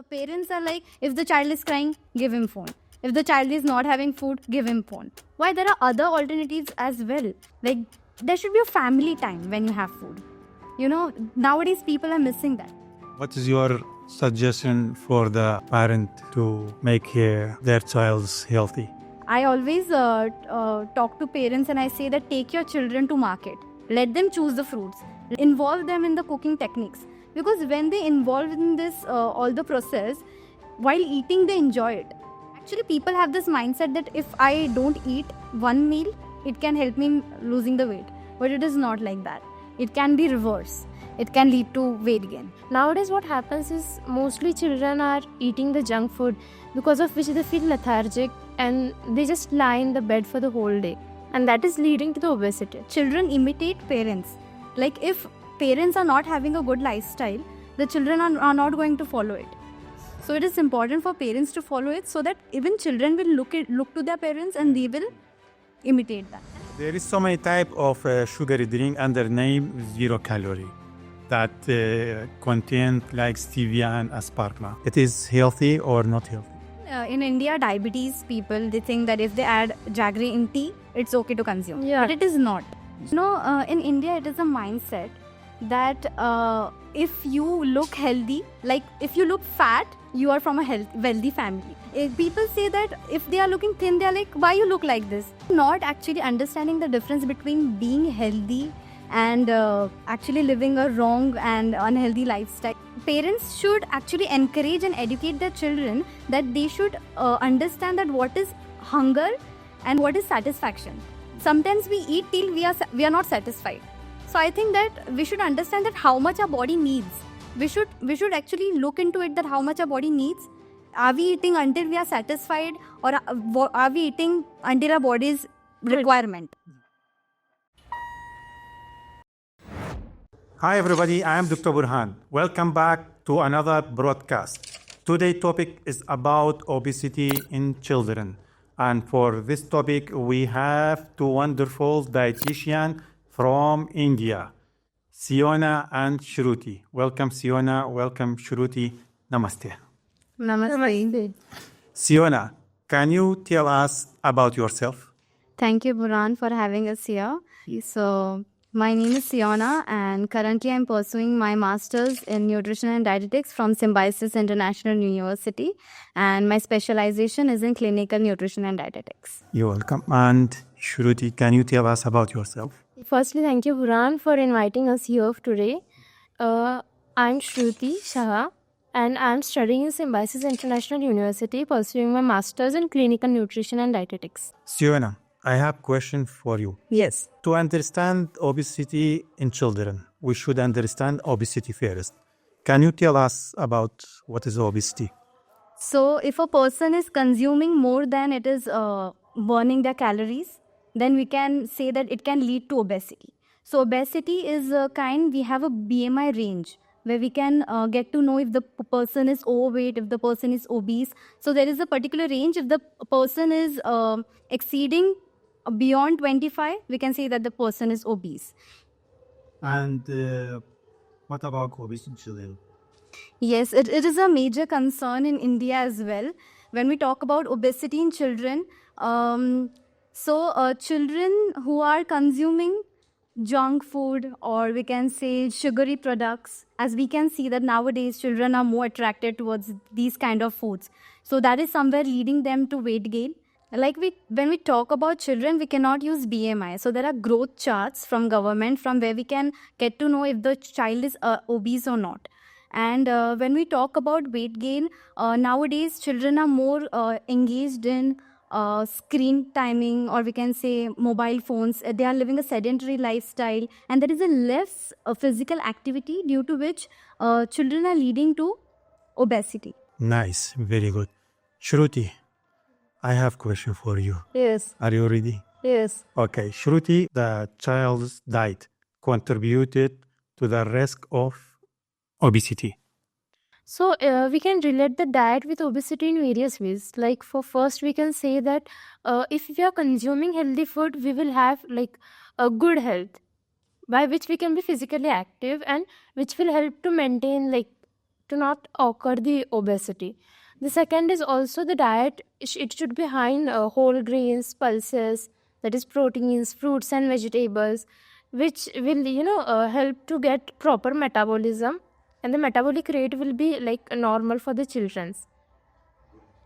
parents are like, if the child is crying, give him phone. If the child is not having food, give him phone. Why? There are other alternatives as well. Like, there should be a family time when you have food. Nowadays people are missing that. What is your suggestion for the parent to make their child healthy? I always talk to parents and I say that take your children to market. Let them choose the fruits. Involve them in the cooking techniques. Because when they involve in this, all the process, while eating they enjoy it. Actually, people have this mindset that if I don't eat one meal, it can help me in losing the weight. But it is not like that. It can be reverse. It can lead to weight gain. Nowadays what happens is mostly children are eating the junk food because of which they feel lethargic and they just lie in the bed for the whole day. And that is leading to the obesity. Children imitate parents. Like if parents are not having a good lifestyle, the children are not going to follow it. So it is important for parents to follow it so that even children will look to their parents and they will imitate that. There is so many type of sugary drink under name 0 calorie that contain like stevia and aspartame. It is healthy or not healthy? In India, diabetes people, they think that if they add jaggery in tea, it's okay to consume. Yeah. But it is not. In India, it is a mindset that if you look healthy, like if you look fat, you are from a wealthy family. People say that if they are looking thin, they are like, why you look like this? Not actually understanding the difference between being healthy and actually living a wrong and unhealthy lifestyle. Parents should actually encourage and educate their children that they should understand that what is hunger and what is satisfaction. Sometimes we eat till we are not satisfied. So I think that we should understand that how much our body needs. We should actually look into it that how much our body needs. Are we eating until we are satisfied, or are we eating until our body's requirement? Hi everybody, I am Dr. Burhan. Welcome back to another broadcast. Today's topic is about obesity in children. And for this topic, we have two wonderful dietitians from India, Siona and Shruti. Welcome Siona, welcome Shruti. Namaste. Namaste. Siona, can you tell us about yourself? Thank you, Burhan, for having us here. So, my name is Siona, and currently I'm pursuing my master's in nutrition and dietetics from Symbiosis International University, and my specialization is in clinical nutrition and dietetics. You're welcome. And Shruti, can you tell us about yourself? Firstly, thank you, Buran, for inviting us here today. I'm Shruti Shah, and I'm studying in Symbiosis International University, pursuing my master's in clinical nutrition and dietetics. Siona, I have a question for you. Yes. To understand obesity in children, we should understand obesity first. Can you tell us about what is obesity? So, if a person is consuming more than it is burning their calories, then we can say that it can lead to obesity. So, obesity is a kind, we have a BMI range where we can get to know if the person is overweight, if the person is obese. So, there is a particular range. If the person is exceeding beyond 25, we can say that the person is obese. And what about obesity in children? Yes, it is a major concern in India as well. When we talk about obesity in children, children who are consuming junk food, or we can say sugary products, as we can see that nowadays children are more attracted towards these kind of foods. So that is somewhere leading them to weight gain. When we talk about children, we cannot use BMI. So there are growth charts from government from where we can get to know if the child is obese or not. And when we talk about weight gain, nowadays children are more engaged in screen timing, or we can say mobile phones. They are living a sedentary lifestyle, and there is a less physical activity, due to which children are leading to obesity. Nice, very good. Shruti, I have a question for you. Yes. Are you ready? Yes. Okay, Shruti, the child's diet contributed to the risk of obesity. So we can relate the diet with obesity in various ways. Like for first, we can say that if we are consuming healthy food, we will have like a good health, by which we can be physically active and which will help to maintain to not occur the obesity. The second is also the diet. It should be high in whole grains, pulses, that is proteins, fruits and vegetables, which will help to get proper metabolism, and the metabolic rate will be like normal for the children's.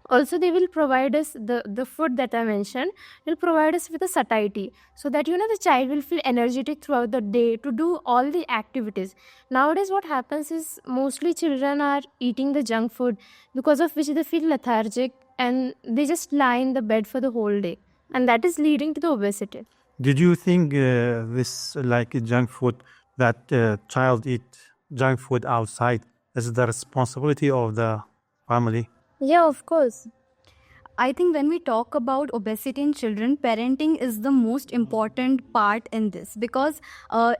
Also, they will provide us the food that I mentioned will provide us with a satiety, so that the child will feel energetic throughout the day to do all the activities. Nowadays what happens is mostly children are eating the junk food, because of which they feel lethargic and they just lie in the bed for the whole day, and that is leading to the obesity. Did you think this like junk food that child eat junk food outside is the responsibility of the family? Yeah, of course. I think when we talk about obesity in children, parenting is the most important part in this, because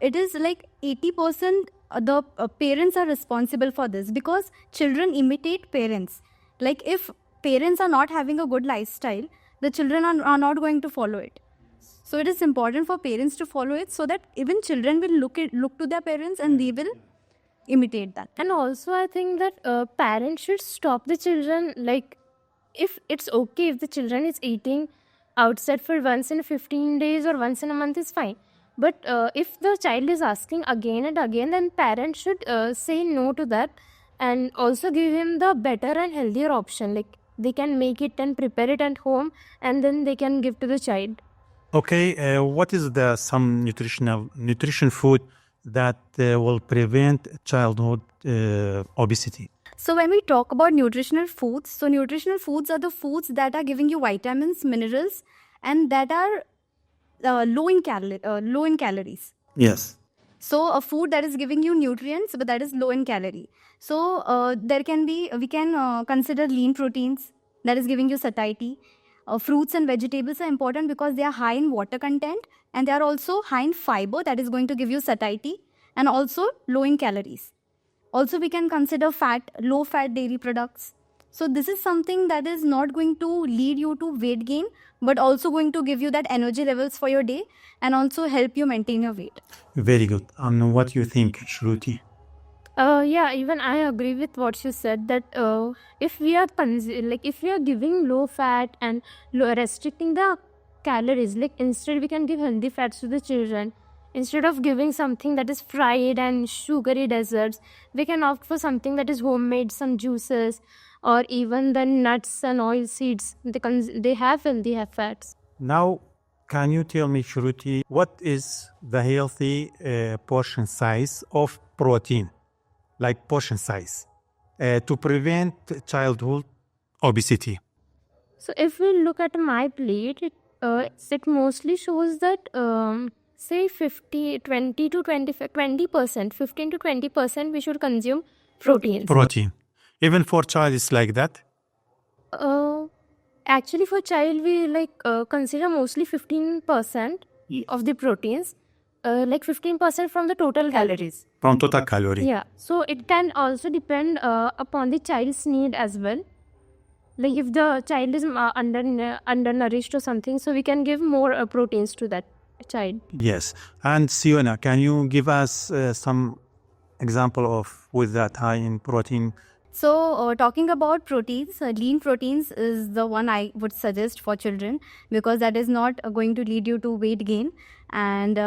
it is like 80% the parents are responsible for this, because children imitate parents. Like if parents are not having a good lifestyle, the children are not going to follow it. So it is important for parents to follow it, so that even children will look to their parents and they will imitate that. And also I think that parents should stop the children, like if it's okay if the children is eating outside for once in 15 days or once in a month is fine, but if the child is asking again and again, then parents should say no to that, and also give him the better and healthier option, like they can make it and prepare it at home, and then they can give to the child. Okay, what is some nutrition food that will prevent childhood obesity? So when we talk about nutritional foods, so nutritional foods are the foods that are giving you vitamins, minerals, and that are low in calories. Yes. So a food that is giving you nutrients, but that is low in calorie. So we can consider lean proteins, that is giving you satiety. Fruits and vegetables are important because they are high in water content, and they are also high in fiber, that is going to give you satiety, and also low in calories. Also, we can consider low fat dairy products. So this is something that is not going to lead you to weight gain, but also going to give you that energy levels for your day, and also help you maintain your weight. Very good. And what do you think, Shruti? Yeah, even I agree with what you said, that if we are if we are giving low fat and restricting the calories, like instead we can give healthy fats to the children. Instead of giving something that is fried and sugary desserts, we can opt for something that is homemade, some juices, or even the nuts and oil seeds. They have healthy fats. Now, can you tell me, Shruti, what is the healthy portion size of protein? Like portion size, to prevent childhood obesity? So if we look at my plate, it mostly shows that say 20 to 20%, 15 to 20% we should consume proteins. Protein. Even for child, it's like that? Actually, for child, we consider mostly 15% of the proteins, 15% from the total calories. From total calorie? Yeah. So it can also depend upon the child's need as well. Like if the child is undernourished or something, so we can give more proteins to that child. Yes. And Siona, can you give us some example of food that high in protein? So talking about proteins, lean proteins is the one I would suggest for children, because that is not going to lead you to weight gain. And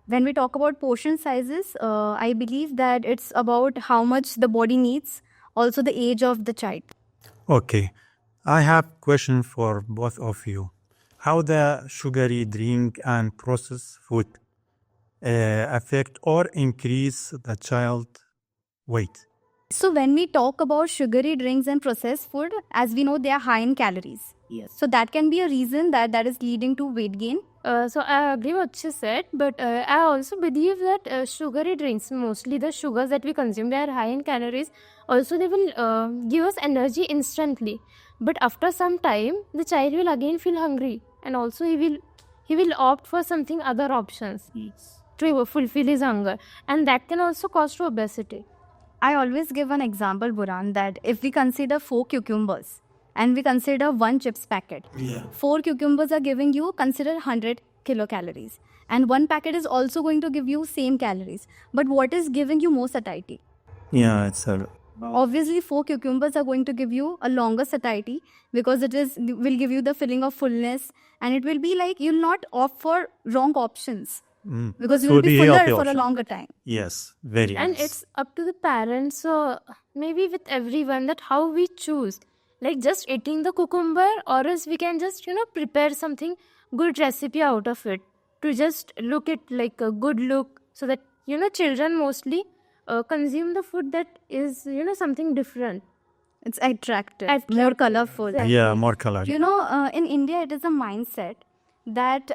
when we talk about portion sizes, I believe that it's about how much the body needs, also the age of the child. Okay. I have question for both of you. How the sugary drink and processed food affect or increase the child weight? So when we talk about sugary drinks and processed food, as we know, they are high in calories. Yes. So that can be a reason that is leading to weight gain. So I agree what you said, but I also believe that sugary drinks, mostly the sugars that we consume, they are high in calories. Also, they will give us energy instantly. But after some time, the child will again feel hungry, and also he will opt for something other options to fulfill his hunger, and that can also cause to obesity. I always give an example, Buran, that if we consider 4 cucumbers and we consider 1 chips packet, 4 cucumbers are giving you, consider 100 kilocalories. And 1 packet is also going to give you same calories. But what is giving you more satiety? Yeah, it's a Obviously, 4 cucumbers are going to give you a longer satiety because will give you the feeling of fullness, and it will be like you'll not opt for wrong options because you So will be the healthy fuller for a option. longer time. Yes, very And nice. it's up to the parents, so maybe with everyone, that how we choose, like just eating the cucumber, or else we can just prepare something good recipe out of it to just look it like a good look, so that children mostly consume the food that is something different. It's attractive, more colorful. Yeah, more color. In India, it is a mindset that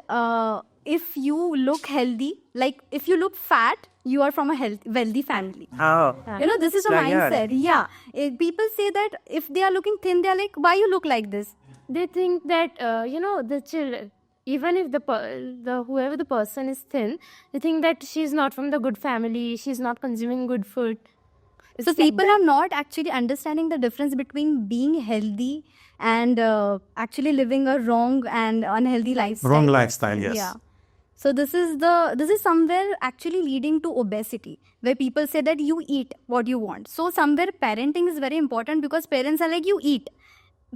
if you look healthy, like if you look fat, you are from a wealthy family. Oh, This is a Like that. mindset. Yeah. People say that if they are looking thin, they are like, why you look like this? They think that the children, even if the whoever the person is thin, they think that she's not from the good family, she's not consuming good food. So people are not actually understanding the difference between being healthy and actually living a wrong and unhealthy lifestyle. Wrong lifestyle, yes. Yeah. So this is somewhere actually leading to obesity, where people say that you eat what you want. So somewhere parenting is very important because parents are like, you eat.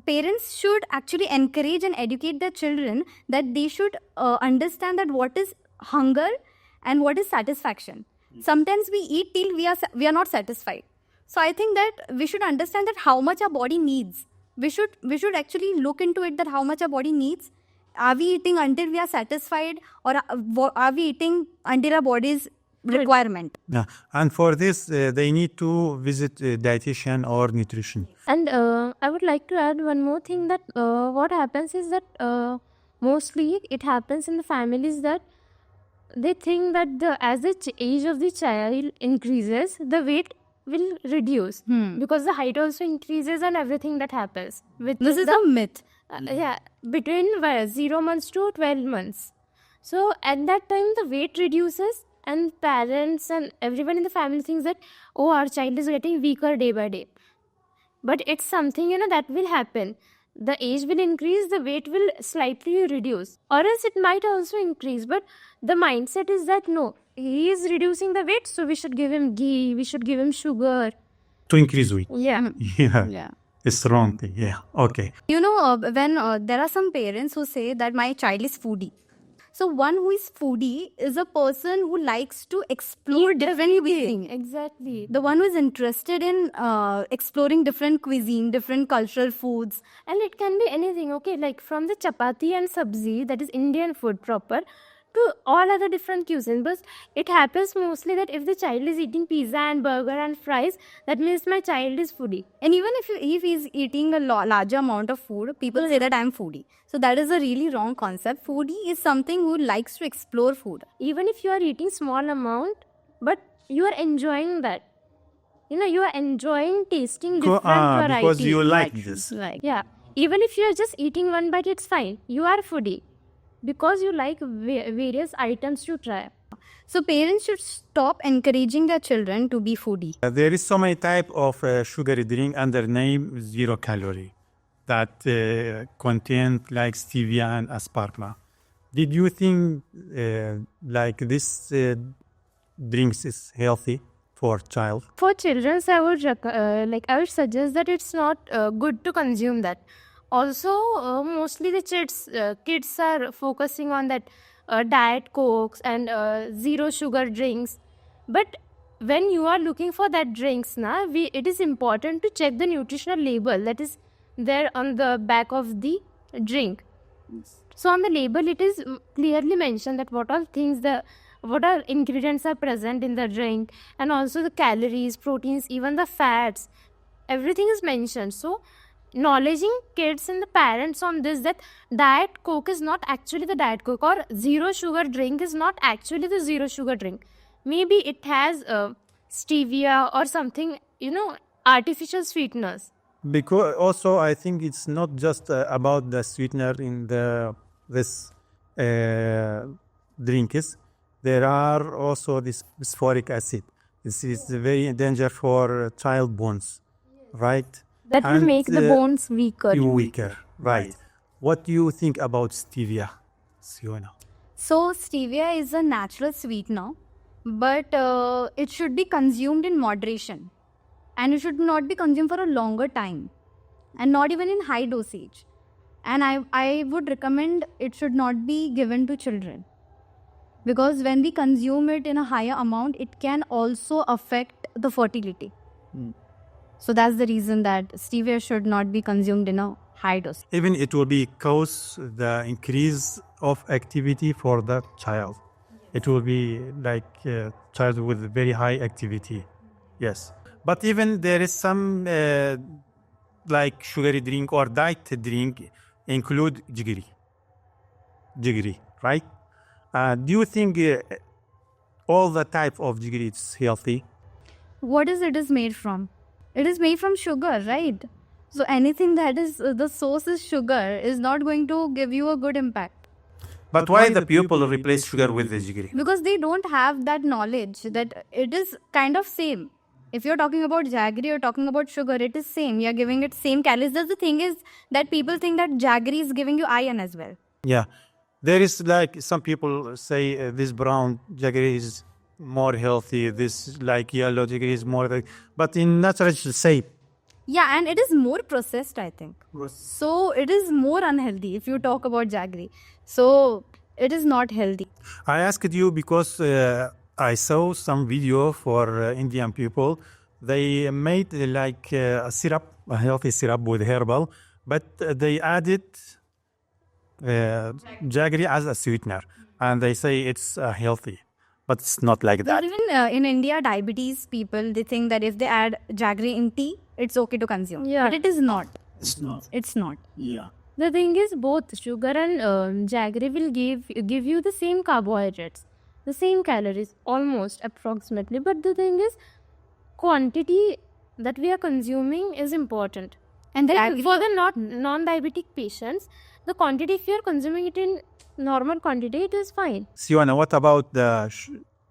Parents should actually encourage and educate their children that they should understand that what is hunger and what is satisfaction. Sometimes we eat till we are not satisfied. So I think that we should understand that how much our body needs. We should actually look into it, that how much our body needs. Are we eating until we are satisfied, or are we eating until our body's requirement? Yeah. And for this, they need to visit a dietitian or nutrition. And I would like to add one more thing, that what happens is that mostly it happens in the families that they think that as the age of the child increases, the weight will reduce because the height also increases and everything that happens. This is a myth. Between 0 months to 12 months. So at that time the weight reduces, and parents and everyone in the family thinks that, oh, our child is getting weaker day by day. But it's something that will happen. The age will increase, the weight will slightly reduce, or else it might also increase. But the mindset is that no, he is reducing the weight, so we should give him ghee, we should give him sugar. To increase weight. Yeah. Yeah. It's the wrong thing. Yeah. Okay. When there are some parents who say that my child is foodie. So one who is foodie is a person who likes to explore different cuisine. Exactly. The one who is interested in exploring different cuisine, different cultural foods. And it can be anything, okay? Like from the chapati and sabzi, that is Indian food proper, to all other different cuisines. But it happens mostly that if the child is eating pizza and burger and fries, that means my child is foodie. And even if he's eating a larger amount of food, people say that I'm foodie. So that is a really wrong concept. Foodie is something who likes to explore food. Even if you are eating small amount, but you are enjoying that. You are enjoying tasting different varieties. Because you like this. Right. Yeah. Even if you are just eating one bite, it's fine. You are foodie because you like various items to try. So parents should stop encouraging their children to be foodie. There is so many type of sugary drink under name 0 calorie that contain like stevia and aspartame. Did you think like this drinks is healthy for child? For children, I would suggest that it's not good to consume that. Also, mostly the kids are focusing on that diet cokes and zero sugar drinks. But when you are looking for that drinks, it is important to check the nutritional label that is there on the back of the drink. So on the label, it is clearly mentioned that what all ingredients are present in the drink, and also the calories, proteins, even the fats, everything is mentioned. So knowledging kids and the parents on this, that diet coke is not actually the diet coke, or zero sugar drink is not actually the zero sugar drink. Maybe it has stevia or something, artificial sweeteners. Because also I think it's not just about the sweetener in this drinks. There are also this phosphoric acid. This is very danger for child bones, right? That will make the bones weaker. Weaker, right? What do you think about stevia, Siona? So stevia is a natural sweetener, but it should be consumed in moderation. and it should not be consumed for a longer time, and not even in high dosage. And I would recommend it should not be given to children, because when we consume it in a higher amount, it can also affect the fertility. So that's the reason that stevia should not be consumed in a high dose. Even it will be cause the increase of activity for the child. It will be like a child with very high activity. Yes. But even there is some like sugary drink or diet drink include jaggery, right? Do you think all the type of jaggery is healthy? What is it is made from? It is made from sugar, right? So anything that is the source is sugar is not going to give you a good impact, But why the people replace sugar with the jaggery? because they don't have that knowledge that it is kind of same. If you're talking about jaggery or talking about sugar, it is same. You're giving it same calories. The thing is that people think that jaggery is giving you iron as well. Yeah. There is like some people say this brown jaggery is more healthy, this like yellow jaggery is more, but in natural it's the same. Yeah, and it is more processed, I think. So it is more unhealthy if you talk about jaggery. So it is not healthy. I asked you because I saw some video for Indian people. They made like a syrup, a healthy syrup with herbal, but they added jaggery as a sweetener, and they say it's healthy, but it's not like Because that. even in India, diabetes people, they think that if they add jaggery in tea, it's okay to consume. Yeah. But it is not. It's not. It's not. Yeah. The thing is, both sugar and jaggery will give you the same carbohydrates, the same calories, almost approximately. But the thing is, quantity that we are consuming is important. And then And for the not non-diabetic patients, the quantity, if you are consuming it in normal quantity, it is fine. Siwana, what about the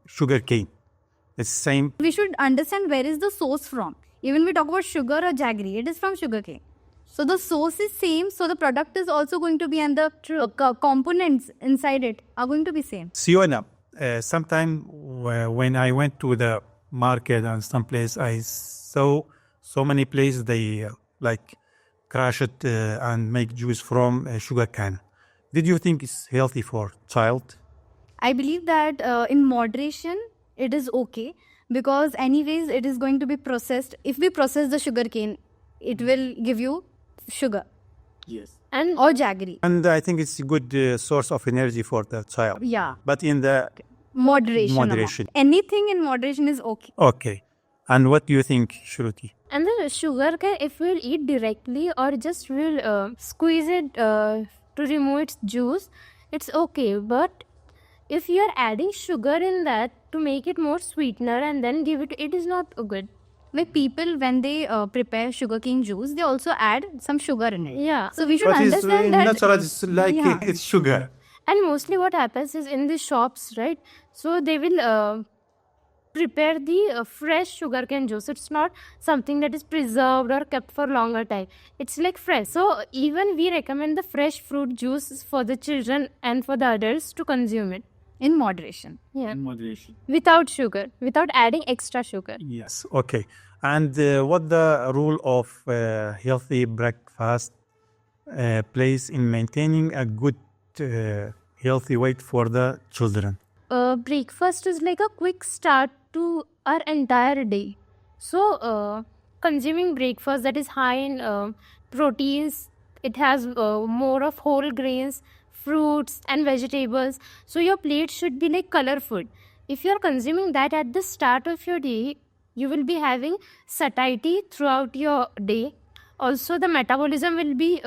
sugar cane? It's same. we should understand where is the source from. Even we talk about sugar or jaggery, it is from sugarcane. So the source is same, so the product is also going to be, and the components inside it are going to be same. Siwana, sometime when I went to the market and some place, I saw so many places they like crush it and make juice from sugar cane. Did you think it's healthy for child? I believe that in moderation, it is okay, because anyways, it is going to be processed. If we process the sugarcane, it will give you sugar Yes. And or jaggery. And I think it's a good source of energy for the child. Yeah, But in the moderation. Moderation. Anything in moderation is okay. okay. And what do you think, Shruti? And the sugar can, if we'll eat directly or just we'll squeeze it to remove its juice, it's okay. But if you are adding sugar in that to make it more sweetener and then give it, it is not good. Like people, when they prepare sugarcane juice, they also add some sugar in it. Yeah. So we should But it's understand that. natural, it's like Yeah. it's sugar. And mostly what happens is in the shops, right? So they will prepare the fresh sugarcane juice. It's not something that is preserved or kept for longer time. It's like fresh. So even we recommend the fresh fruit juice for the children and for the adults to consume it. In moderation. Yeah. Moderation. Without sugar, without adding extra sugar. Yes. Okay. And what the role of healthy breakfast plays in maintaining a good healthy weight for the children? Breakfast is like a quick start to our entire day. So, consuming breakfast that is high in proteins, it has more of whole grains, fruits, and vegetables. So, your plate should be like colorful. If you are consuming that at the start of your day, you will be having satiety throughout your day. Also, the metabolism will be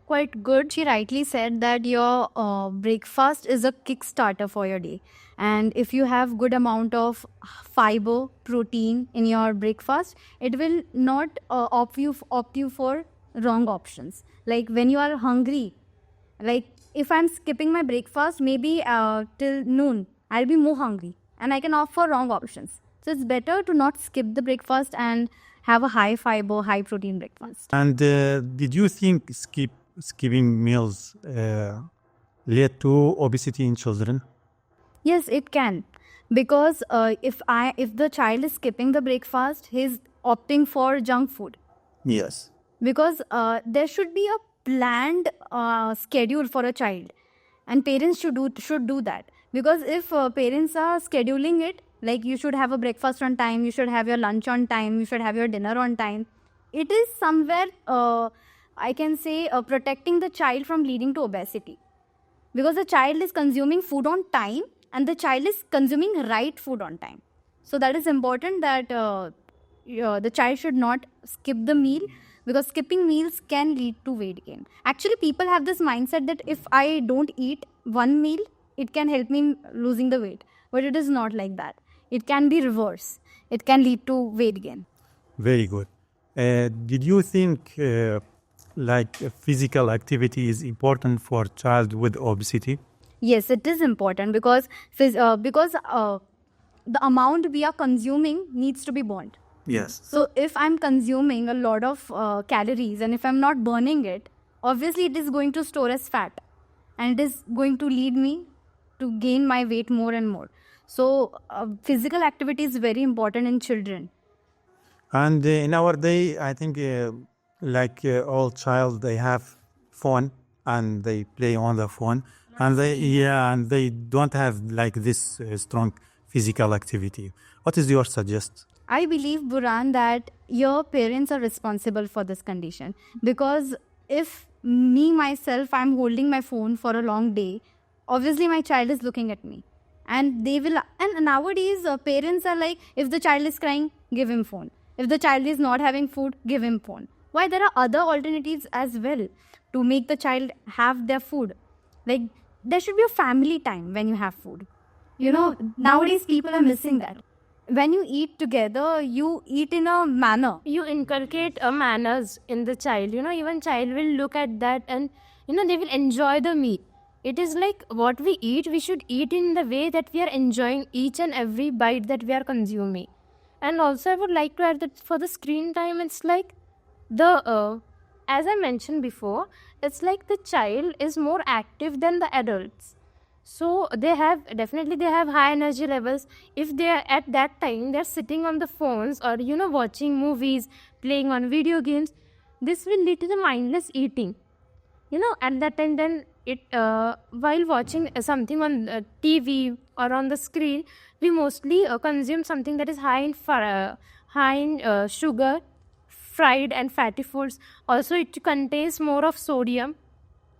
quite good. She rightly said that your breakfast is a kickstarter for your day. And if you have good amount of fiber, protein in your breakfast, it will not opt you for wrong options. Like when you are hungry, like if I'm skipping my breakfast, maybe till noon, I'll be more hungry and I can opt for wrong options. So it's better to not skip the breakfast and have a high fiber, high protein breakfast. And did you think skipping meals lead to obesity in children? Yes, it can, because if the child is skipping the breakfast, his opting for junk food. Yes. Because there should be a planned schedule for a child, and parents should do that. Because if parents are scheduling it, like you should have a breakfast on time, you should have your lunch on time, you should have your dinner on time, it is somewhere I can say protecting the child from leading to obesity. Because the child is consuming food on time and the child is consuming right food on time. So that is important, that the child should not skip the meal, because skipping meals can lead to weight gain. Actually, people have this mindset that if I don't eat one meal, it can help me in losing the weight. But it is not like that. It can be reverse. It can lead to weight gain. Very good. Did you think physical activity is important for child with obesity? Yes, it is important, because the amount we are consuming needs to be burned. Yes. So if I'm consuming a lot of calories and if I'm not burning it, obviously it is going to store as fat, and it is going to lead me to gain my weight more and more. So physical activity is very important in children. And in our day, I think all child, they have phone and they play on the phone, and they don't have like this strong physical activity. What is your suggest? I believe, Buran, that your parents are responsible for this condition. Because if me, myself, I'm holding my phone for a long day, obviously my child is looking at me. And they will, and nowadays parents are like, if the child is crying, give him phone. If the child is not having food, give him phone. Why? There are other alternatives as well to make the child have their food. Like, there should be a family time when you have food. You know, nowadays people are missing that. When you eat together, you eat in a manner. You inculcate manners in the child. Even child will look at that and, they will enjoy the meal. It is like what we eat, we should eat in the way that we are enjoying each and every bite that we are consuming. And also, I would like to add that for the screen time, it's like as I mentioned before, it's like the child is more active than the adults. So they have high energy levels. If they are at that time, they're sitting on the phones or watching movies, playing on video games, this will lead to the mindless eating. At that time, then it while watching something on TV or on the screen, we mostly consume something that is high in sugar, fried and fatty foods. Also, it contains more of sodium,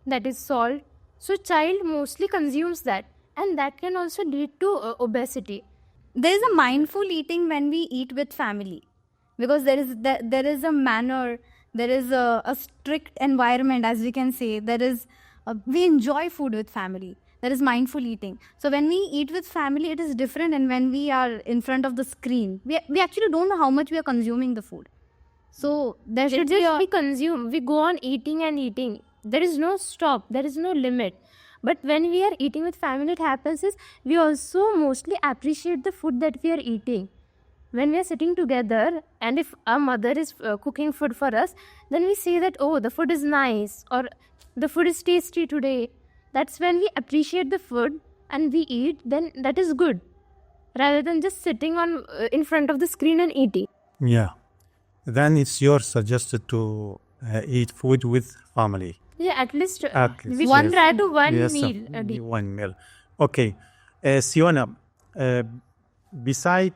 that is salt. So child mostly consumes that, and that can also lead to obesity. There is a mindful eating when we eat with family, because there is a manner, there is a strict environment, as we can say. We enjoy food with family. There is mindful eating. So when we eat with family, it is different, and when we are in front of the screen, we actually don't know how much we are consuming the food. So there should we consume, we go on eating and eating. There is no stop, there is no limit. But when we are eating with family, it happens is we also mostly appreciate the food that we are eating. When we are sitting together, and if our mother is cooking food for us, then we say that, oh, the food is nice, or the food is tasty today. That's when we appreciate the food and we eat, then that is good. Rather than just sitting on in front of the screen and eating. Yeah. Then it's your suggested to eat food with family. Yeah, at least we should try to one Yes, meal a day. one meal. Okay. Siona, beside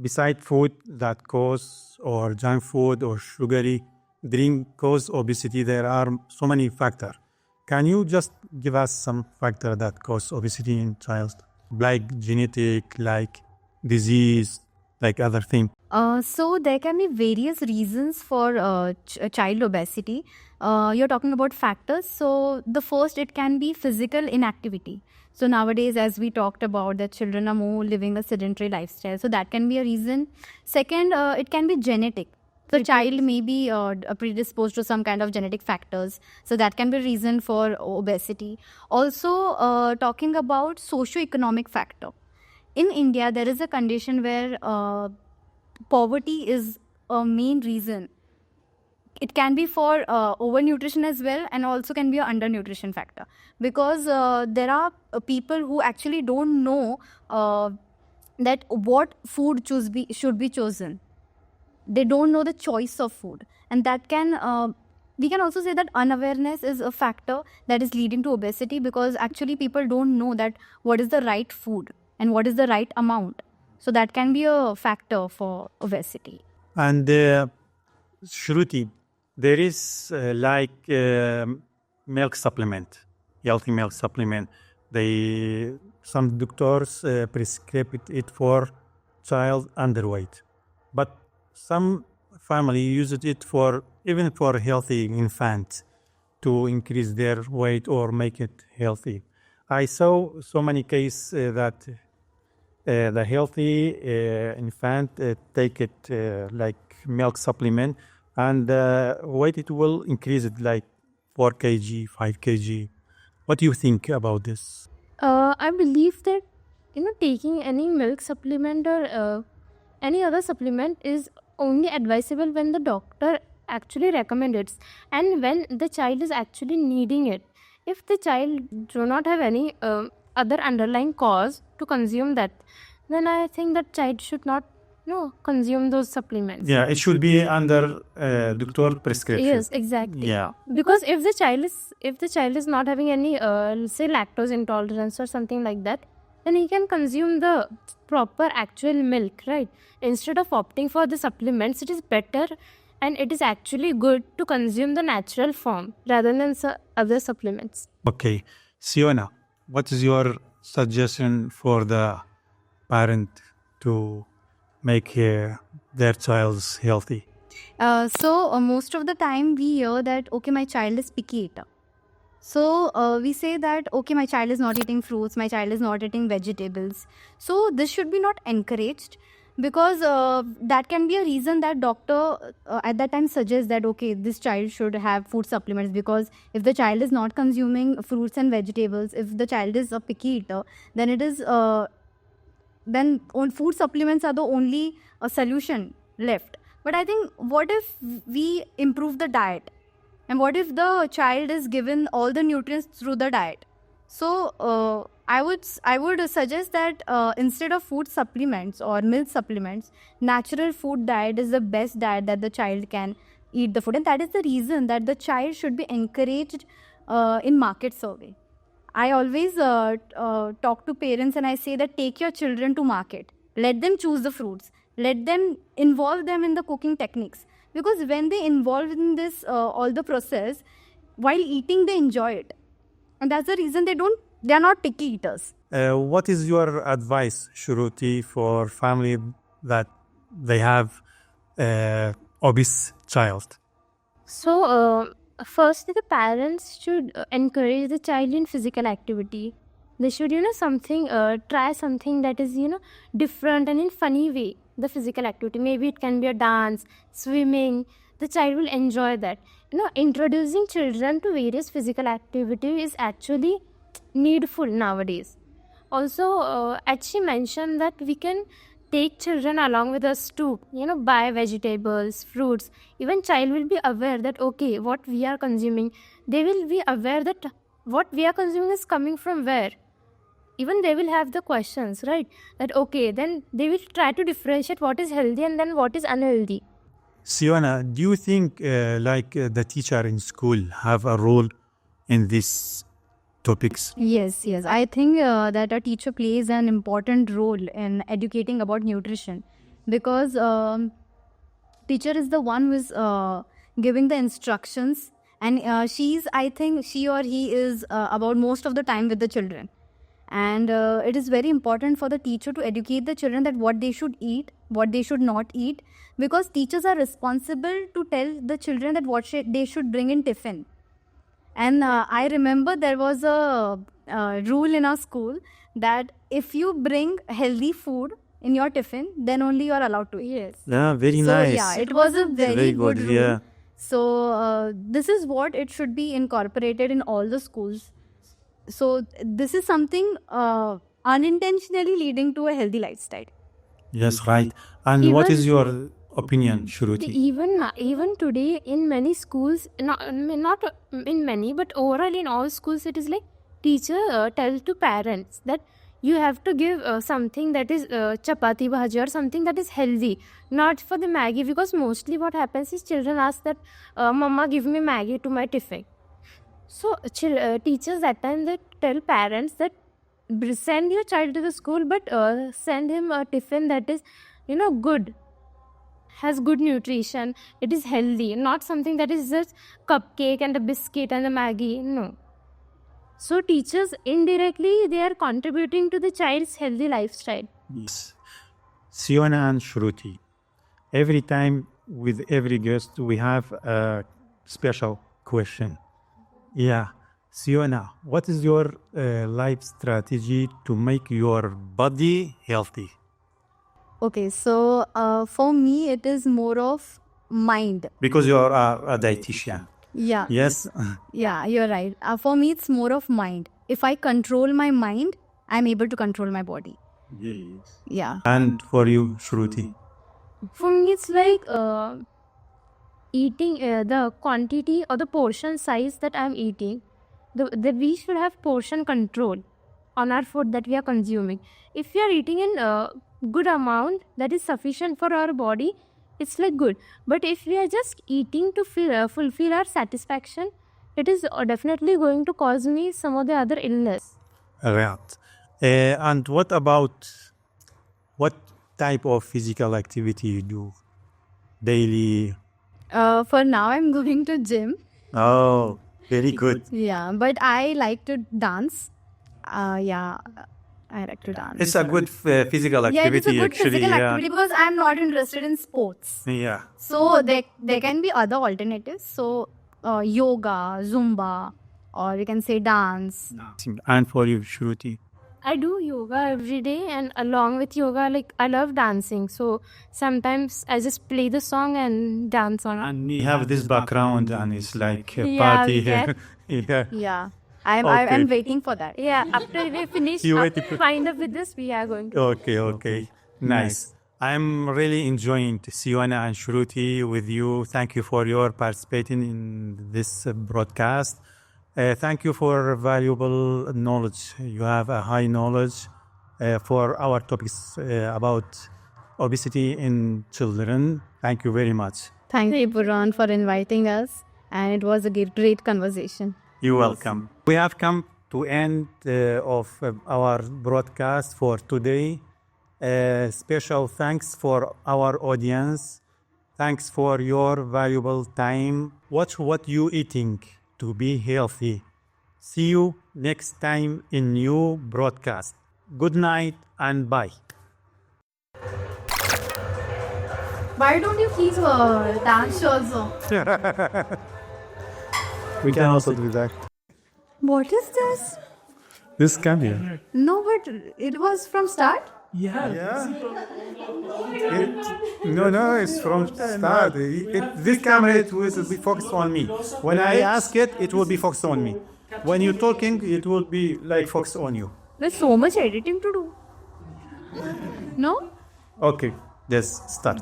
beside food that cause or junk food or sugary drink cause obesity, there are so many factors. Can you just give us some factor that cause obesity in child, like genetic, like disease, like other thing? So there can be various reasons for child obesity. You're talking about factors. So the first, it can be physical inactivity. So nowadays, as we talked about, that children are more living a sedentary lifestyle. So that can be a reason. Second, it can be genetic. The child may be predisposed to some kind of genetic factors. So that can be a reason for obesity. Also, talking about socio-economic factor. In India, there is a condition where poverty is a main reason. It can be for overnutrition as well, and also can be an undernutrition factor. Because there are people who actually don't know that what food should be chosen. They don't know the choice of food, and that can we can also say that unawareness is a factor that is leading to obesity, because actually people don't know that what is the right food and what is the right amount. So that can be a factor for obesity. And Shruti, there is milk supplement, healthy milk supplement. Some doctors prescribe it for child underweight, but some family use it for even for healthy infant to increase their weight or make it healthy. I saw so many cases that the healthy infant take it like milk supplement, and weight it will increase it like 4 kg, 5 kg. What do you think about this? I believe that taking any milk supplement or any other supplement is only advisable when the doctor actually recommends it, and when the child is actually needing it. If the child do not have any other underlying cause to consume that, then I think that child should not consume those supplements. Yeah, it should be under doctor prescription. Yes, exactly. Yeah. Because if the child is not having any say lactose intolerance or something like that, then he can consume the proper actual milk, right? Instead of opting for the supplements, it is better and it is actually good to consume the natural form rather than other supplements. Okay. Siona, what is your suggestion for the parent to make their child's healthy? So most of the time we hear that, okay, my child is picky eater. So we say that, okay, my child is not eating fruits, my child is not eating vegetables. So this should be not encouraged, because that can be a reason that doctor at that time suggests that, okay, this child should have food supplements, because if the child is not consuming fruits and vegetables, if the child is a picky eater, then it is then food supplements are the only solution left. But I think, what if we improve the diet? And what if the child is given all the nutrients through the diet? So I would suggest that instead of food supplements or milk supplements, natural food diet is the best diet that the child can eat the food. And that is the reason that the child should be encouraged in market survey. I always talk to parents and I say that take your children to market. Let them choose the fruits. Let them involve them in the cooking techniques. Because when they involve in this all the process, while eating they enjoy it. And that's the reason they are not picky eaters. What is your advice, Shruti, for family that they have obese child? So, firstly, the parents should encourage the child in physical activity. They should, try something that is, different and in funny way. The physical activity, maybe it can be a dance, swimming. The child will enjoy that. Introducing children to various physical activity is actually needful nowadays. Also, as she mentioned, that we can take children along with us to buy vegetables, fruits. Even child will be aware that, okay, what we are consuming, they will be aware that what we are consuming is coming from where. Even they will have the questions, right? That, okay, then they will try to differentiate what is healthy and then what is unhealthy. Siona, do you think the teacher in school have a role in these topics? Yes. I think that a teacher plays an important role in educating about nutrition, because teacher is the one who is giving the instructions, and I think she or he is about most of the time with the children. And it is very important for the teacher to educate the children that what they should eat, what they should not eat, because teachers are responsible to tell the children that what they should bring in tiffin. And I remember there was a rule in our school that if you bring healthy food in your tiffin, then only you are allowed to eat. Yes. Yeah, very So nice. yeah, it was a very good rule. Yeah. So this is what it should be incorporated in all the schools. So this is something unintentionally leading to a healthy lifestyle. Yes, right. And what is your opinion, Shruti? Even today in many schools, not in many, but overall in all schools, it is like teacher tell to parents that you have to give something that is chapati bhaji or something that is healthy, not for the Maggie, because mostly what happens is children ask that, Mama, give me Maggie to my tiffin. So teachers that time they tell parents that send your child to the school, but send him a tiffin that is, good, has good nutrition, it is healthy, not something that is just cupcake and a biscuit and a Maggie. No. So teachers indirectly they are contributing to the child's healthy lifestyle. Yes. Siona and Shruti. Every time with every guest, we have a special question. Yeah. Siona, what is your life strategy to make your body healthy? Okay, so for me, it is more of mind. Because you're a dietitian. Yeah. Yes. Yeah, you're right. For me, it's more of mind. If I control my mind, I'm able to control my body. Yes. Yeah. And for you, Shruti? For me, it's like eating the quantity or the portion size that I'm eating. We should have portion control on our food that we are consuming. If we are eating in a good amount that is sufficient for our body, it's like good. But if we are just eating to fulfill our satisfaction, it is definitely going to cause me some of the other illness. Right. And what about what type of physical activity you do daily? For now, I'm going to gym. Oh, very good. Yeah, but I like to dance. Yeah, I like to dance. It's a good physical activity. Yeah, it's a good actually. physical Yeah. activity because I'm not interested in sports. Yeah. So there can be other alternatives. So yoga, Zumba, or you can say dance. And for you, Shruti? I do yoga every day, and along with yoga, like I love dancing. So sometimes I just play the song and dance on it. And we have this background, and it's like a Yeah, party yeah. here. Yeah. Yeah, I'm Okay. waiting for that. Yeah, after we finish, You after wait to- wind up with this, we are going to. Okay. Nice. I'm really enjoying Siwana and Shruti with you. Thank you for your participating in this broadcast. Thank you for valuable knowledge. You have a high knowledge for our topics about obesity in children. Thank you very much. Thank you, Puran, for inviting us, and it was a great conversation. You're welcome. We have come to end of our broadcast for today. Special thanks for our audience. Thanks for your valuable time. Watch what you eating to be healthy. See you next time in new broadcast. Good night and bye. Why don't you please dance also? We can also do that. What is this? This camera. No, but it was from start. Yeah. No, it's from start. This camera it will be focused on me. When I ask it, it will be focused on me. When you're talking, it will be like focused on you. There's so much editing to do. No? Okay, let's start.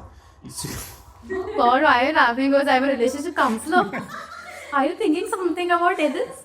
God, why are you laughing? Because I'm a relationship counselor. Are you thinking something about edits?